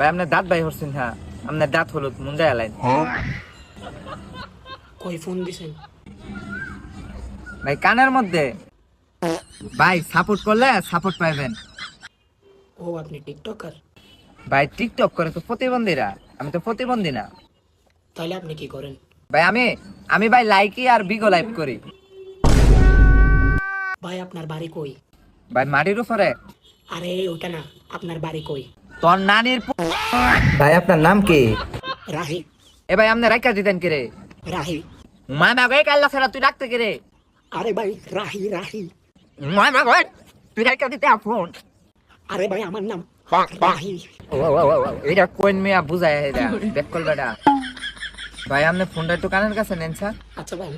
ভাই আপনার দাঁত ভাই হচ্ছেন, হ্যাঁ আপনার দাঁত হলুদ মুন্ডায় আলাইন। কই ফোন দিছেন? ভাই কানের মধ্যে। ভাই সাপোর্ট করলে সাপোর্ট পাইবেন। ও আপনি টিকটকার? ভাই টিকটক করে তো প্রতিবন্ধীরা, আমি তো প্রতিবন্ধী না। তাহলে আপনি কি করেন? ভাই আমি আমি ভাই লাইকি আর বিগো লাইভ করি। ভাই আপনার বাড়ি কই? ভাই মাটির উপরে। আরে ওটা না, আপনার বাড়ি কই? তোর নানির ভাই আপনার নাম কি? রাহি। এ ভাই আপনি রাইকা দিতেন কে রে? রাহি। মামা গো কাল্লা ছাড়া তুই রাখতে কে রে? আরে ভাই রাহি রাহি। মামা গো তুই রাইকা দিতে ফোন। আরে ভাই আমার নাম রাহি। এটা কোন মিয়া বুঝায় এটা ব্যাক কল বেটা। ভাই আপনি ফোনটা একটু কানের কাছে নেন স্যার। আচ্ছা ভাই